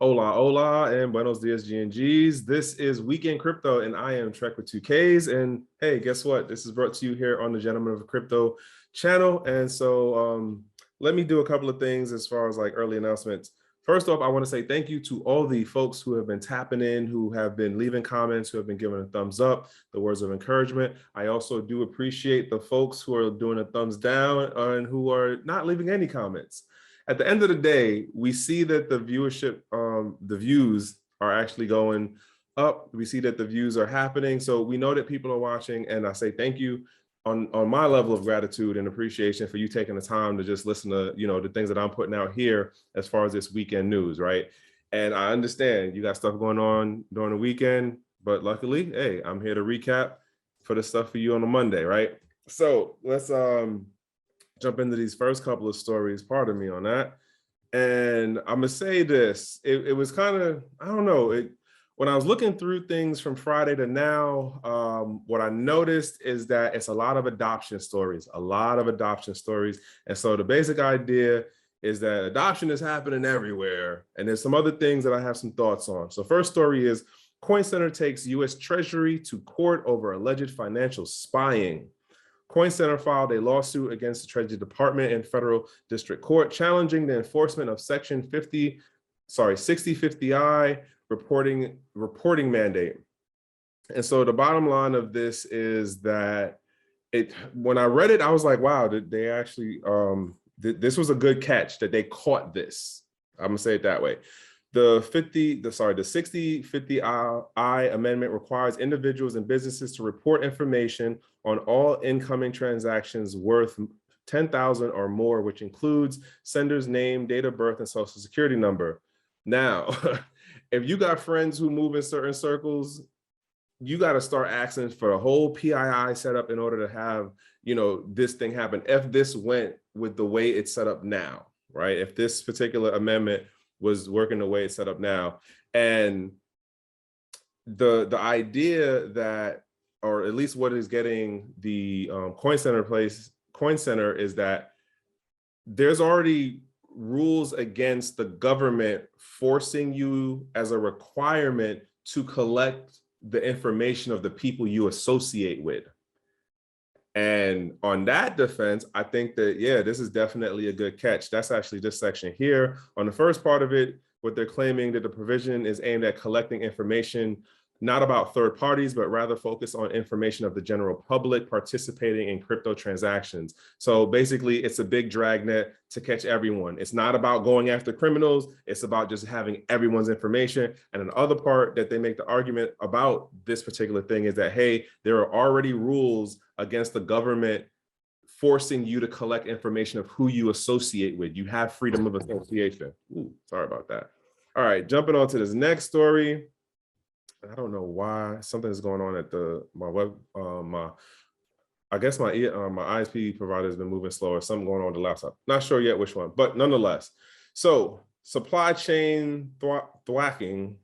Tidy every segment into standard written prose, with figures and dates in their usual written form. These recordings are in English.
Hola, hola, and buenos dias, GNGs. This is Weekend Crypto, and I am Trekk with 2Ks. And hey, guess what? This is brought to you here on the Gentleman of Crypto channel. And so let me do a couple of things as far as like early announcements. First off, I want to say thank you to all the folks who have been tapping in, who have been leaving comments, who have been giving a thumbs up, the words of encouragement. I also do appreciate the folks who are doing a thumbs down and who are not leaving any comments. At the end of the day, we see that the viewership, the views are actually going up. We see that the views are happening. So we know that people are watching, and I say thank you on my level of gratitude and appreciation for you taking the time to just listen to, the things that I'm putting out here as far as this weekend news, right? And I understand you got stuff going on during the weekend, but luckily, hey, I'm here to recap for the stuff for you on a Monday, right? So let's jump into these first couple of stories. Pardon me on that. And I'm gonna say this, it was kind of, I don't know, when I was looking through things from Friday to now, what I noticed is that it's a lot of adoption stories, And so the basic idea is that adoption is happening everywhere. And there's some other things that I have some thoughts on. So first story is CoinCenter takes US Treasury to court over alleged financial spying. CoinCenter filed a lawsuit against the Treasury Department in federal district court, challenging the enforcement of Section 6050I reporting mandate. And so the bottom line of this is that when I read it, I was like, wow, they actually, this was a good catch that they caught this. I'm gonna say it that way. The 6050I amendment requires individuals and businesses to report information on all incoming transactions worth $10,000 or more, which includes sender's name, date of birth, and social security number. Now, if you got friends who move in certain circles, you got to start asking for a whole PII setup in order to have, this thing happen. If this went with the way it's set up now, right? If this particular amendment was working the way it's set up now. And the idea that, or at least what is getting the CoinCenter is that there's already rules against the government forcing you as a requirement to collect the information of the people you associate with. And on that defense, I think that, yeah, this is definitely a good catch. That's actually this section here. On the first part of it, what they're claiming that the provision is aimed at collecting information, not about third parties, but rather focus on information of the general public participating in crypto transactions. So basically, it's a big dragnet to catch everyone. It's not about going after criminals. It's about just having everyone's information. And another part that they make the argument about this particular thing is that, hey, there are already rules against the government forcing you to collect information of who you associate with. You have freedom of association. Ooh, sorry about that. All right, jumping on to this next story. I don't know why something's going on at I guess my ISP provider has been moving slower. Something going on with the laptop. Not sure yet which one, but nonetheless. So supply chain thwacking.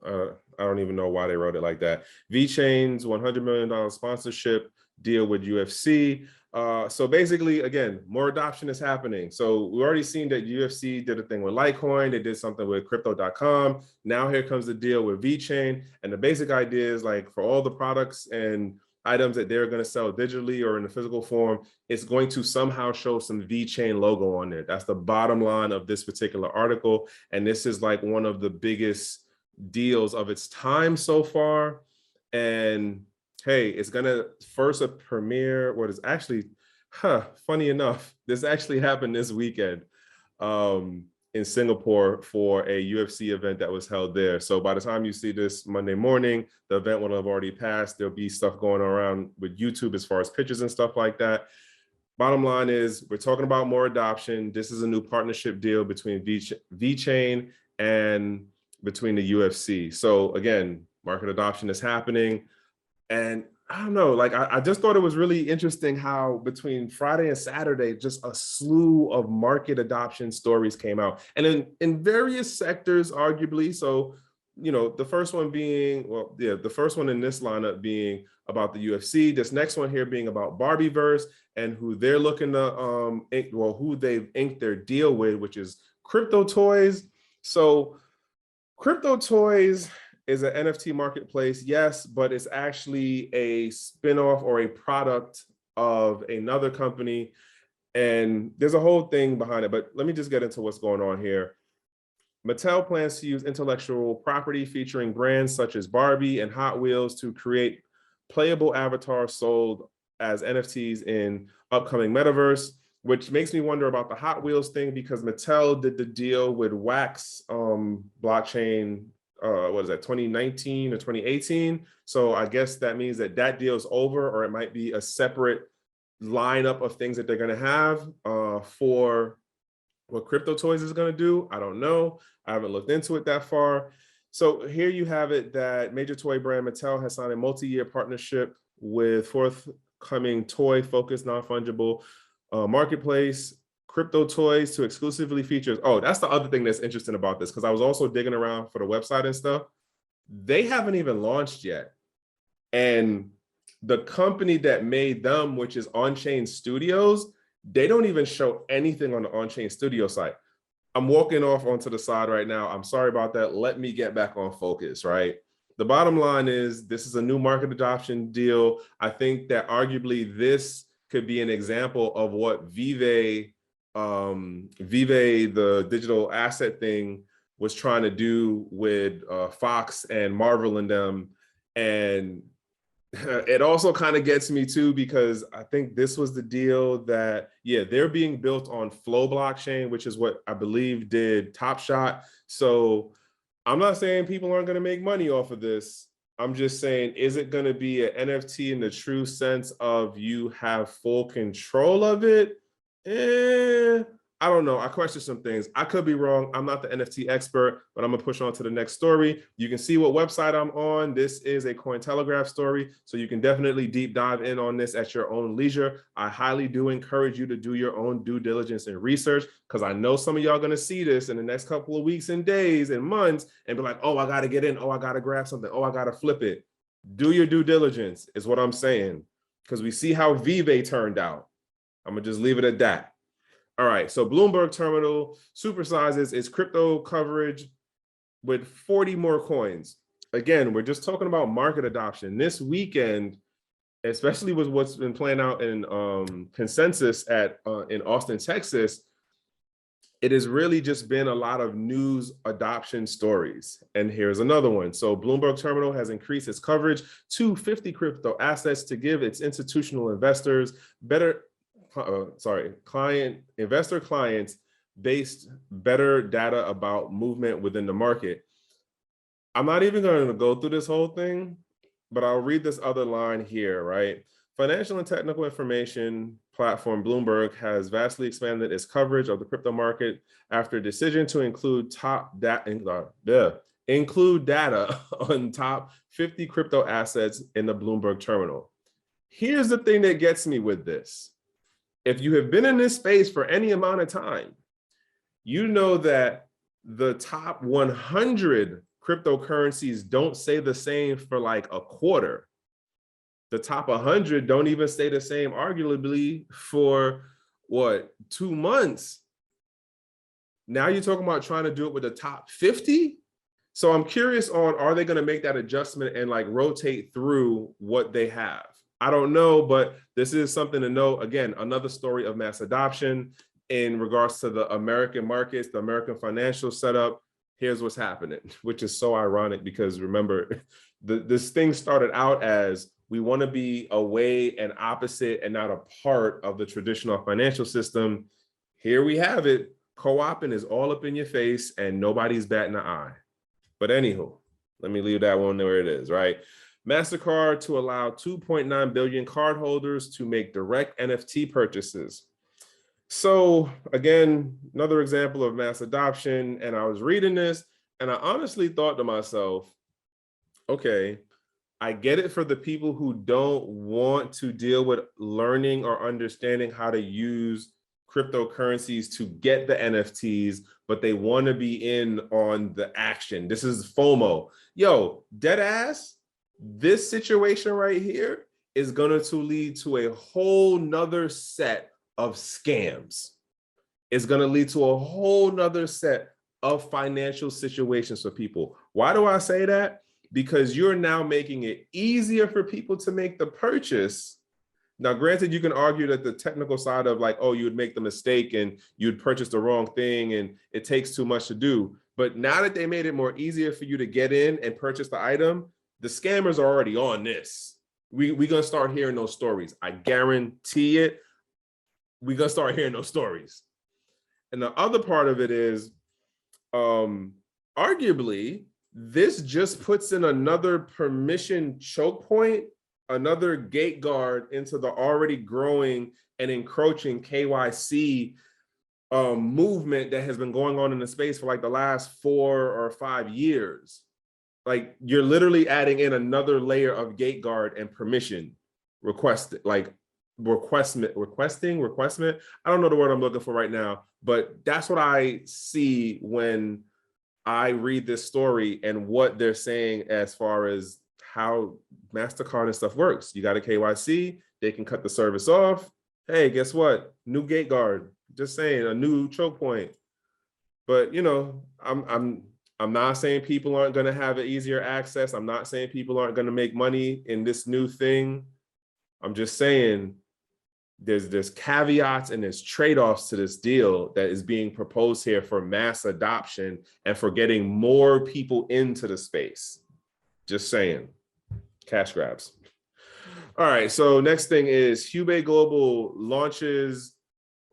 I don't even know why they wrote it like that. Vechain's $100 million sponsorship deal with UFC. So basically, again, more adoption is happening. So we've already seen that UFC did a thing with Litecoin. They did something with crypto.com. Now here comes the deal with Vechain. And the basic idea is like for all the products and items that they're going to sell digitally or in the physical form, it's going to somehow show some Vechain logo on there. That's the bottom line of this particular article. And this is like one of the biggest deals of its time so far. And hey, it's gonna first premiere what is actually, funny enough, this actually happened this weekend in Singapore for a UFC event that was held there. So by the time you see this Monday morning, the event will have already passed. There'll be stuff going around with YouTube as far as pictures and stuff like that. Bottom line is we're talking about more adoption. This is a new partnership deal between Vechain and between the UFC. So again, market adoption is happening. And I don't know, like I just thought it was really interesting how between Friday and Saturday, just a slew of market adoption stories came out. And in various sectors, arguably. So, the first one being, the first one in this lineup being about the UFC. This next one here being about Barbieverse and who they're looking to, who they've inked their deal with, which is crypto toys. So Crypto Toys is an NFT marketplace, yes, but it's actually a spinoff or a product of another company. And there's a whole thing behind it, but let me just get into what's going on here. Mattel plans to use intellectual property featuring brands such as Barbie and Hot Wheels to create playable avatars sold as NFTs in upcoming metaverse, which makes me wonder about the Hot Wheels thing because Mattel did the deal with Wax blockchain, what is that, 2019 or 2018? So I guess that means that that deal's over, or it might be a separate lineup of things that they're going to have for what Crypto Toys is going to do. I don't know. I haven't looked into it that far. So here you have it that major toy brand Mattel has signed a multi-year partnership with forthcoming toy-focused non-fungible marketplace, Crypto Toys, to exclusively feature. Oh, that's the other thing that's interesting about this, because I was also digging around for the website and stuff. They haven't even launched yet. And the company that made them, which is On-Chain Studios, they don't even show anything on the On-Chain Studio site. I'm walking off onto the side right now. I'm sorry about that. Let me get back on focus, right? The bottom line is this is a new market adoption deal. I think that arguably this could be an example of what Vive, the digital asset thing, was trying to do with Fox and Marvel and them. And it also kind of gets me too, because I think this was the deal that, yeah, they're being built on Flow blockchain, which is what I believe did Top Shot. So I'm not saying people aren't going to make money off of this. I'm just saying, is it going to be an NFT in the true sense of you have full control of it? I don't know. I question some things. I could be wrong. I'm not the NFT expert, but I'm going to push on to the next story. You can see what website I'm on. This is a Cointelegraph story, so you can definitely deep dive in on this at your own leisure. I highly do encourage you to do your own due diligence and research, because I know some of y'all are going to see this in the next couple of weeks and days and months and be like, oh, I got to get in. Oh, I got to grab something. Oh, I got to flip it. Do your due diligence is what I'm saying, because we see how Vive turned out. I'm going to just leave it at that. All right, so Bloomberg Terminal supersizes its crypto coverage with 40 more coins. Again, we're just talking about market adoption. This weekend, especially with what's been playing out in consensus in Austin, Texas, it has really just been a lot of news adoption stories. And here's another one. So Bloomberg Terminal has increased its coverage to 50 crypto assets to give its institutional investors investor clients based better data about movement within the market. I'm not even going to go through this whole thing, but I'll read this other line here, right? Financial and technical information platform Bloomberg has vastly expanded its coverage of the crypto market after a decision to include data on top 50 crypto assets in the Bloomberg terminal. Here's the thing that gets me with this. If you have been in this space for any amount of time, you know that the top 100 cryptocurrencies don't say the same for like a quarter. The top 100 don't even stay the same, arguably, for what, 2 months. Now you're talking about trying to do it with the top 50? So I'm curious on, are they going to make that adjustment and like rotate through what they have? I don't know, but this is something to know. Again, another story of mass adoption in regards to the American markets, the American financial setup. Here's what's happening, which is so ironic because remember, this thing started out as we want to be away and opposite and not a part of the traditional financial system. Here we have it. Co-oping is all up in your face and nobody's batting an eye. But anywho, let me leave that one where it is, right? Mastercard to allow 2.9 billion cardholders to make direct NFT purchases. So again, another example of mass adoption. And I was reading this and I honestly thought to myself, okay, I get it for the people who don't want to deal with learning or understanding how to use cryptocurrencies to get the NFTs, but they want to be in on the action. This is FOMO. Yo, dead ass. This situation right here is going to lead to a whole nother set of scams. It's going to lead to a whole nother set of financial situations for people. Why do I say that? Because you're now making it easier for people to make the purchase. Now, granted, you can argue that the technical side of like, oh, you would make the mistake and you'd purchase the wrong thing and it takes too much to do. But now that they made it more easier for you to get in and purchase the item, the scammers are already on this. We're going to start hearing those stories. I guarantee it. We're going to start hearing those stories. And the other part of it is, arguably, this just puts in another permission choke point, another gate guard into the already growing and encroaching KYC movement that has been going on in the space for like the last 4 or 5 years. Like, you're literally adding in another layer of gate guard and permission requesting. I don't know the word I'm looking for right now, but that's what I see when I read this story and what they're saying as far as how Mastercard and stuff works. You got a KYC, they can cut the service off. Hey, guess what? New gate guard. Just saying, a new choke point. But you know, I'm not saying people aren't going to have an easier access. I'm not saying people aren't going to make money in this new thing. I'm just saying there's caveats and there's trade-offs to this deal that is being proposed here for mass adoption and for getting more people into the space. Just saying, cash grabs. All right, so next thing is Huobi Global launches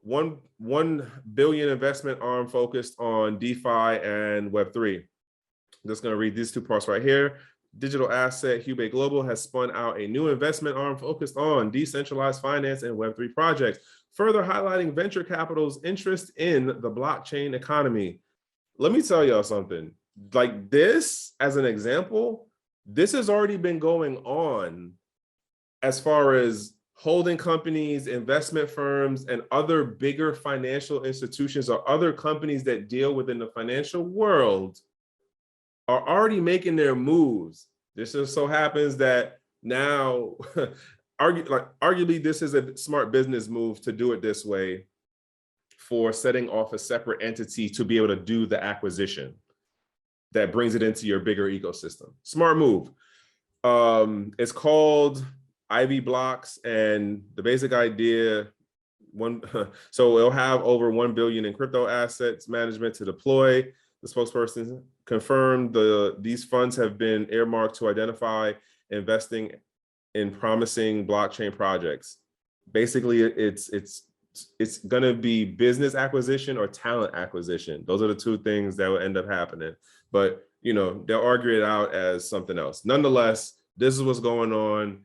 $1 billion investment arm focused on DeFi and Web3. I'm just gonna read these two parts right here. Digital asset Huobi Global has spun out a new investment arm focused on decentralized finance and Web3 projects, further highlighting venture capital's interest in the blockchain economy. Let me tell y'all something. Like this, as an example, this has already been going on as far as holding companies, investment firms, and other bigger financial institutions or other companies that deal within the financial world are already making their moves. This just so happens that now, arguably, this is a smart business move to do it this way for setting off a separate entity to be able to do the acquisition that brings it into your bigger ecosystem. Smart move. It's called Ivy Blocks, and the basic idea, so it'll have over 1 billion in crypto assets management to deploy. The spokesperson confirmed these funds have been earmarked to identify investing in promising blockchain projects. Basically, it's going to be business acquisition or talent acquisition. Those are the two things that will end up happening. But you know, they'll argue it out as something else. Nonetheless, this is what's going on.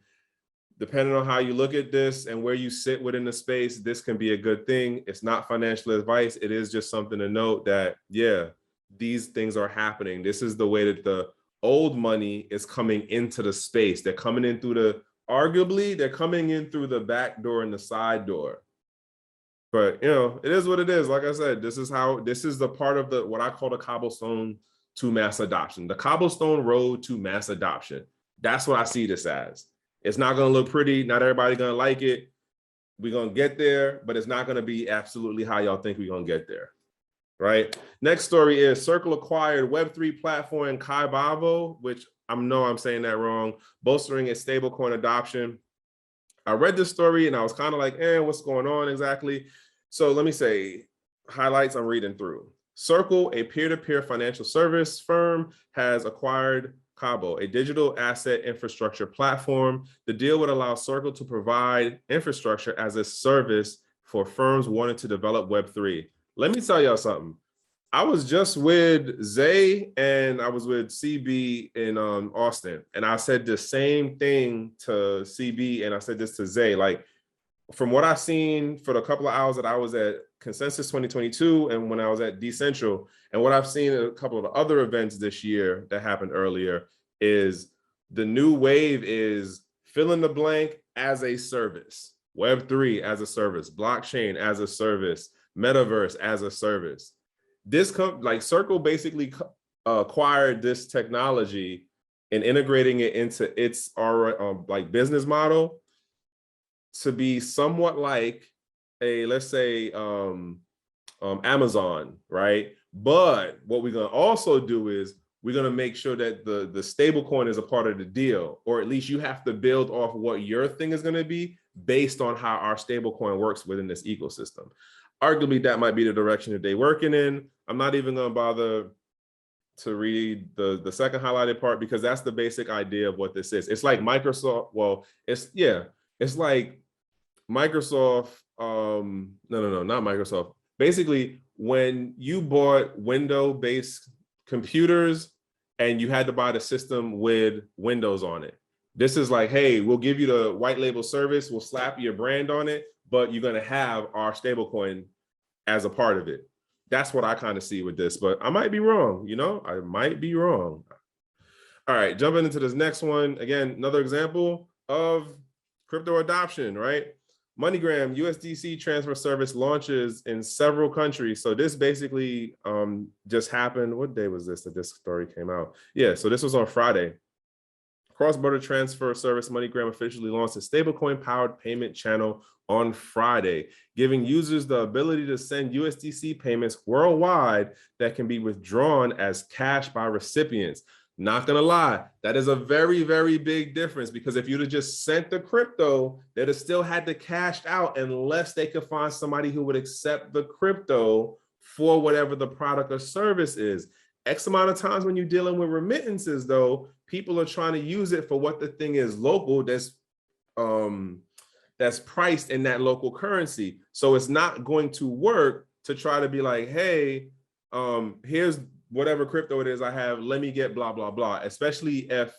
Depending on how you look at this and where you sit within the space, this can be a good thing. It's not financial advice. It is just something to note that, yeah, these things are happening. This is the way that the old money is coming into the space. They're coming in through arguably, they're coming in through the back door and the side door. But, you know, it is what it is. Like I said, this is the part of what I call the cobblestone to mass adoption, the cobblestone road to mass adoption. That's what I see this as. It's not going to look pretty. Not everybody's going to like it. We're going to get there, but it's not going to be absolutely how y'all think we're going to get there, right? Next story is Circle acquired Web3 platform Kaibabo, which I know I'm saying that wrong, bolstering its stablecoin adoption. I read this story and I was kind of like, what's going on exactly? So let me say, highlights I'm reading through. Circle, a peer-to-peer financial service firm, has acquired Kaibabo, a digital asset infrastructure platform. The deal would allow Circle to provide infrastructure as a service for firms wanting to develop Web3. Let me tell y'all something. I was just with Zay and I was with CB in Austin, and I said the same thing to CB and I said this to Zay. Like, from what I've seen for the couple of hours that I was at Consensus 2022 and when I was at Decentral, and what I've seen at a couple of the other events this year that happened earlier, is the new wave is fill in the blank as a service, Web3 as a service, blockchain as a service, metaverse as a service. This like Circle basically acquired this technology and integrating it into its like business model to be somewhat like a, let's say, Amazon, right? But what we're going to also do is we're going to make sure that the stable coin is a part of the deal, or at least you have to build off what your thing is going to be based on how our stable coin works within this ecosystem. Arguably, that might be the direction that they're working in. I'm not even going to bother to read the second highlighted part, because that's the basic idea of what this is. It's like Microsoft. Well, it's like Microsoft. No, not Microsoft. Basically, when you bought Windows-based computers and you had to buy the system with Windows on it, this is like, hey, we'll give you the white label service, we'll slap your brand on it, but you're going to have our stablecoin as a part of it. That's what I kind of see with this, but I might be wrong. I might be wrong. All right, jumping into this next one. Again, another example of crypto adoption, right? MoneyGram USDC transfer service launches in several countries. So this basically just happened. What day was this that this story came out? Yeah, so this was on Friday. Cross-border transfer service MoneyGram officially launched a stablecoin-powered payment channel on Friday, giving users the ability to send USDC payments worldwide that can be withdrawn as cash by recipients. Not gonna lie, that is a very, very big difference, because if you'd have just sent the crypto, they'd have still had to cash out unless they could find somebody who would accept the crypto for whatever the product or service is. X amount of times when you're dealing with remittances, though, people are trying to use it for what the thing is local, that's priced in that local currency. So it's not going to work to try to be like, hey, here's whatever crypto it is I have, let me get blah, blah, blah, especially if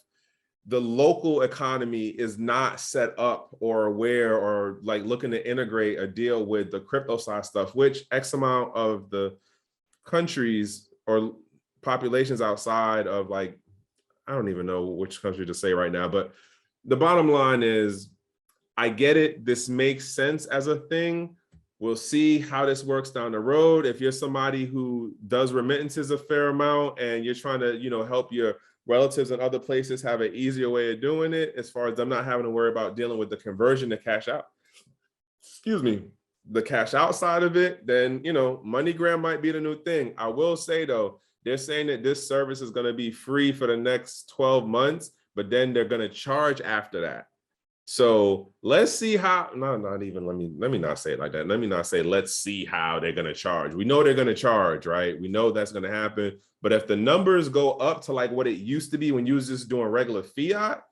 the local economy is not set up or aware or like looking to integrate a deal with the crypto side stuff, which X amount of the countries or populations outside of, like, I don't even know which country to say right now, but the bottom line is, I get it. This makes sense as a thing. We'll see how this works down the road. If you're somebody who does remittances a fair amount and you're trying to, help your relatives in other places have an easier way of doing it, as far as them not having to worry about dealing with the conversion to cash out, the cash out side of it, then, MoneyGram might be the new thing. I will say, though, they're saying that this service is going to be free for the next 12 months, but then they're going to charge after that. So let's see how, not even, let me not say it like that. Let me not say, let's see how they're going to charge. We know they're going to charge, right? We know that's going to happen. But if the numbers go up to like what it used to be when you was just doing regular fiat,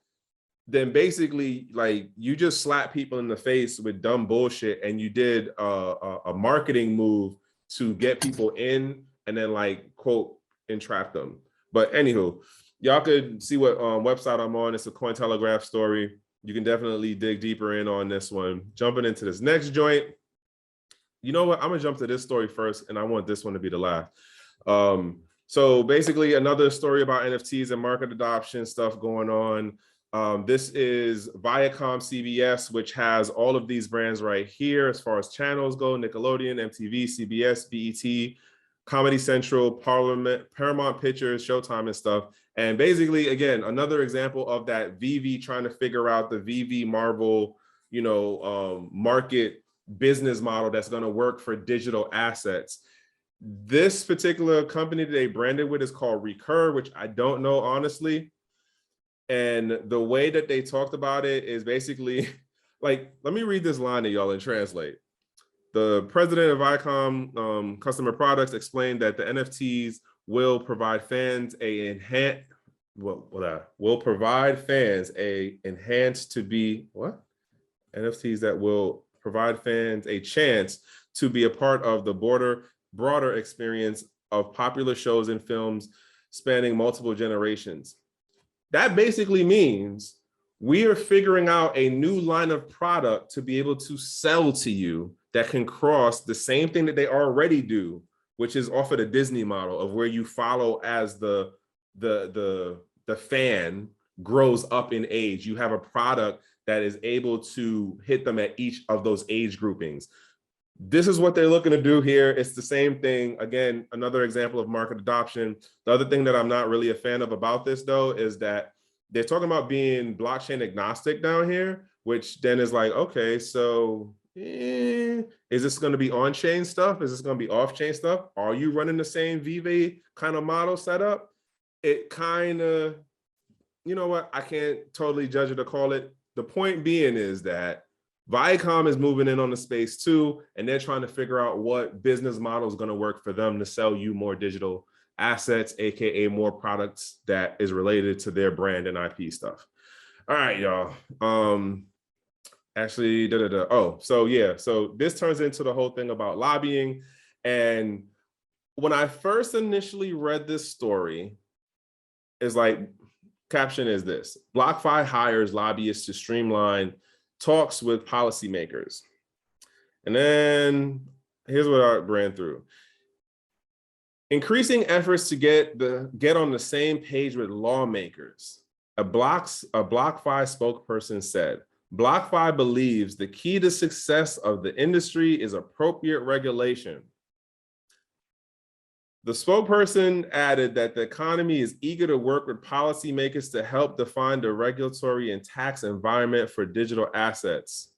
then basically like you just slap people in the face with dumb bullshit, and you did a marketing move to get people in and then like quote entrap them. But anywho, y'all could see what website I'm on. It's a Cointelegraph story. You can definitely dig deeper in on this one. Jumping into this next joint. You know what? I'm gonna jump to this story first, and I want this one to be the last. So basically another story about NFTs and market adoption stuff going on. This is ViacomCBS, which has all of these brands right here as far as channels go: Nickelodeon, MTV, CBS, BET, Comedy Central, Paramount Pictures, Showtime, and stuff. And basically, again, another example of that VV trying to figure out the VV Marvel, market business model that's going to work for digital assets. This particular company that they branded with is called Recur, which I don't know, honestly. And the way that they talked about it is basically like, let me read this line to y'all and translate. The president of Viacom Customer Products explained that the NFTs will provide fans NFTs that will provide fans a chance to be a part of the broader experience of popular shows and films spanning multiple generations. That basically means we are figuring out a new line of product to be able to sell to you that can cross the same thing that they already do, which is off of the Disney model of where you follow as the fan grows up in age. You have a product that is able to hit them at each of those age groupings. This is what they're looking to do here. It's the same thing. Again, another example of market adoption. The other thing that I'm not really a fan of about this, though, is that they're talking about being blockchain agnostic down here, which then is like, okay, so Is this going to be on-chain stuff? Is this going to be off-chain stuff? Are you running the same Vive kind of model setup? It kind of, you know what? I can't totally judge it or call it. The point being is that Viacom is moving in on the space too, and they're trying to figure out what business model is going to work for them to sell you more digital assets, aka more products that is related to their brand and IP stuff. All right, y'all. Actually, oh, so yeah, so this turns into the whole thing about lobbying. And when I first initially read this story, it's like, caption is this: BlockFi hires lobbyists to streamline talks with policymakers. And then here's what I ran through. Increasing efforts to get on the same page with lawmakers. A BlockFi spokesperson said, BlockFi believes the key to success of the industry is appropriate regulation. The spokesperson added that the economy is eager to work with policymakers to help define the regulatory and tax environment for digital assets.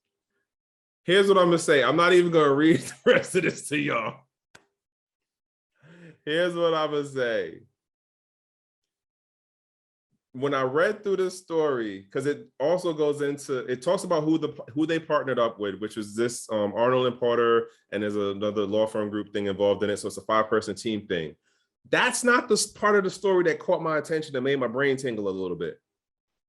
Here's what I'm gonna say. I'm not even gonna read the rest of this to y'all. Here's what I'm gonna say. When I read through this story, because it also goes into, it talks about who they partnered up with, which was this Arnold and Porter, and there's another law firm group thing involved in it. So it's a 5-person team thing. That's not the part of the story that caught my attention, that made my brain tingle a little bit.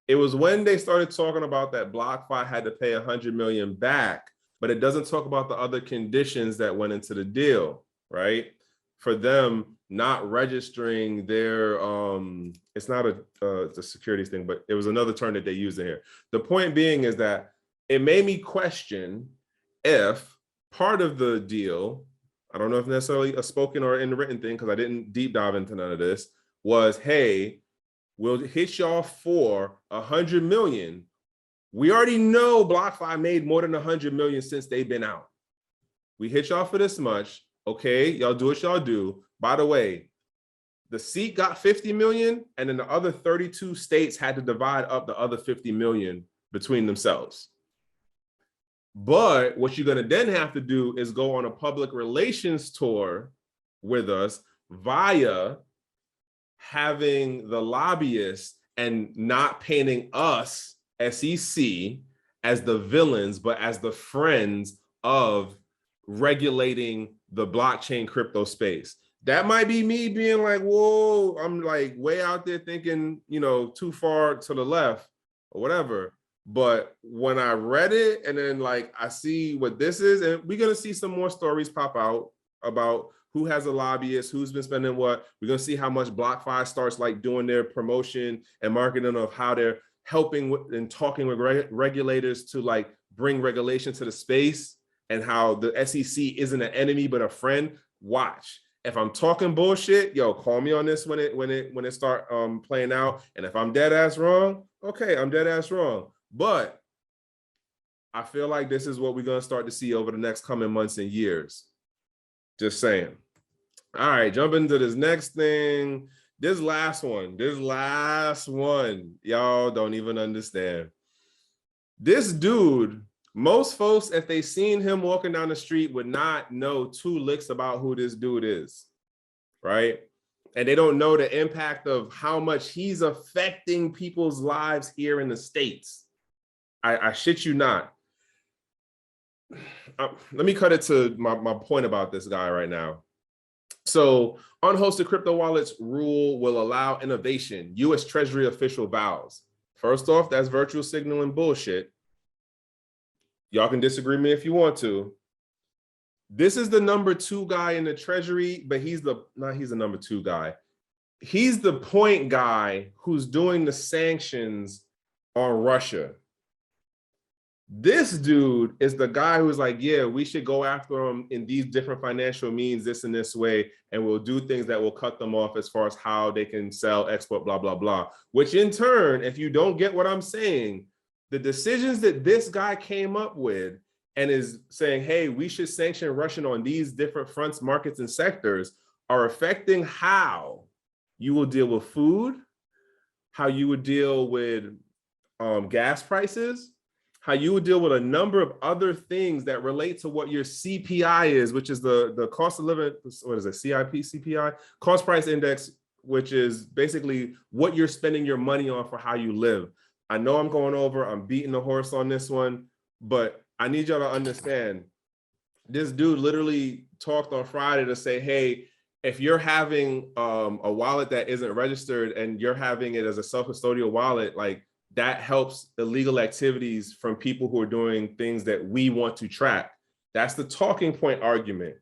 It was when they started talking about that BlockFi had to pay $100 million back, but it doesn't talk about the other conditions that went into the deal, right? For them not registering their, it's not it's a securities thing, but it was another term that they used in here. The point being is that it made me question if part of the deal, I don't know if necessarily a spoken or in the written thing, because I didn't deep dive into none of this, was, hey, we'll hit y'all for $100 million. We already know BlockFi made more than $100 million since they've been out. We hit y'all for this much. Okay, y'all do what y'all do. By the way, the seat got 50 million, and then the other 32 states had to divide up the other 50 million between themselves. But what you're gonna then have to do is go on a public relations tour with us via having the lobbyists and not painting us, SEC, as the villains, but as the friends of regulating the blockchain crypto space. That might be me being like, whoa, I'm like way out there thinking, you know, too far to the left or whatever. But when I read it and then like I see what this is, and we're gonna see some more stories pop out about who has a lobbyist, who's been spending what. We're gonna see how much BlockFi starts like doing their promotion and marketing of how they're helping with and talking with regulators to like bring regulation to the space, and how the SEC isn't an enemy but a friend. Watch. If I'm talking bullshit, yo, call me on this when it start playing out. And if I'm dead ass wrong, okay, I'm dead ass wrong. But I feel like this is what we're gonna start to see over the next coming months and years. Just saying. All right, jump into this next thing. This last one, y'all don't even understand. This dude, most folks, if they seen him walking down the street, would not know 2 licks about who this dude is, right? And they don't know the impact of how much he's affecting people's lives here in the States. I shit you not. Let me cut it to my point about this guy right now. So, unhosted crypto wallets rule will allow innovation, US Treasury official vows. First off, that's virtual signaling bullshit. Y'all can disagree with me if you want to. This is the number 2 guy in the Treasury, but he's the number 2 guy. He's the point guy who's doing the sanctions on Russia. This dude is the guy who's like, yeah, we should go after them in these different financial means, this and this way, and we'll do things that will cut them off as far as how they can sell, export, blah, blah, blah. Which in turn, if you don't get what I'm saying, the decisions that this guy came up with and is saying, hey, we should sanction Russia on these different fronts, markets, and sectors are affecting how you will deal with food, how you would deal with gas prices, how you would deal with a number of other things that relate to what your CPI is, which is the cost of living, what is it, CPI, cost price index, which is basically what you're spending your money on for how you live. I know I'm going over, I'm beating the horse on this one, but I need y'all to understand, this dude literally talked on Friday to say, hey, if you're having a wallet that isn't registered and you're having it as a self-custodial wallet, like that helps illegal activities from people who are doing things that we want to track. That's the talking point argument.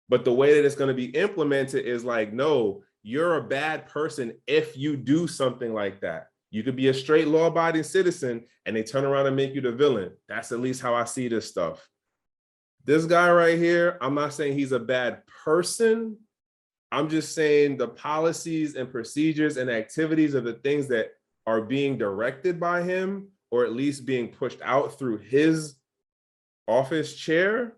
But the way that it's going to be implemented is like, no, you're a bad person if you do something like that. You could be a straight law-abiding citizen and they turn around and make you the villain. That's at least how I see this stuff. This guy right here, I'm not saying he's a bad person. I'm just saying the policies and procedures and activities of the things that are being directed by him, or at least being pushed out through his office chair,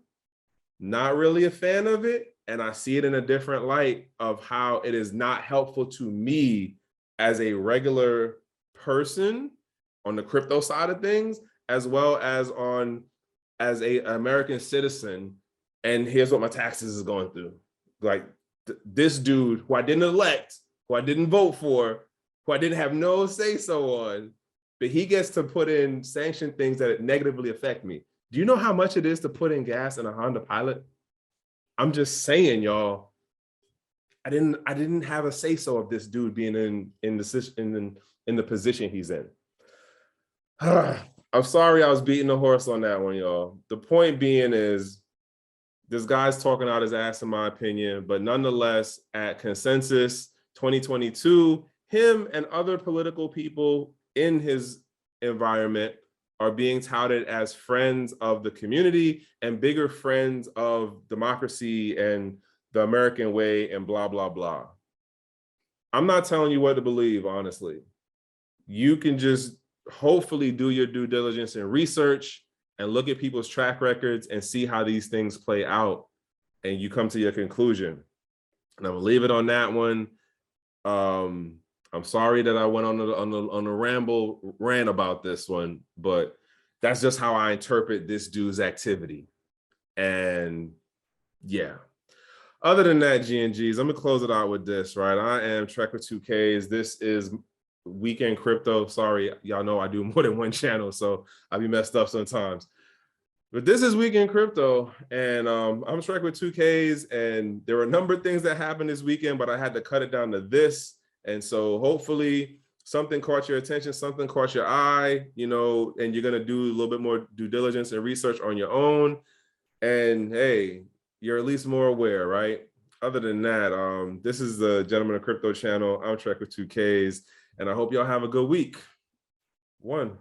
not really a fan of it. And I see it in a different light of how it is not helpful to me as a regular person on the crypto side of things, as well as as an American citizen. And here's what my taxes is going through. Like this dude who I didn't elect, who I didn't vote for, who I didn't have no say so on, but he gets to put in sanction things that negatively affect me. Do you know how much it is to put in gas in a Honda Pilot? I'm just saying, y'all, I didn't have a say so of this dude being in the position he's in. I'm sorry I was beating the horse on that one, y'all. The point being is, this guy's talking out his ass, in my opinion, but nonetheless, at Consensus 2022, him and other political people in his environment are being touted as friends of the community and bigger friends of democracy and the American way and blah, blah, blah. I'm not telling you what to believe, honestly. You can just hopefully do your due diligence and research and look at people's track records and see how these things play out, and you come to your conclusion. And I'm gonna leave it on that one. I'm sorry that I went on a rant about this one, but that's just how I interpret this dude's activity. And yeah. Other than that, G&Gs, I'm gonna close it out with this, right? I am Trekk with 2Ks. This is Weekend Crypto. Sorry, y'all know I do more than one channel, so I'll be messed up sometimes. But this is Weekend Crypto, and I'm Trekk with 2Ks, and there were a number of things that happened this weekend, but I had to cut it down to this. And so hopefully something caught your attention, something caught your eye, you know, and you're gonna do a little bit more due diligence and research on your own. And hey, you're at least more aware, right? Other than that, this is the Gentleman of Crypto channel. I'm Trekk with 2Ks, and I hope y'all have a good week. One.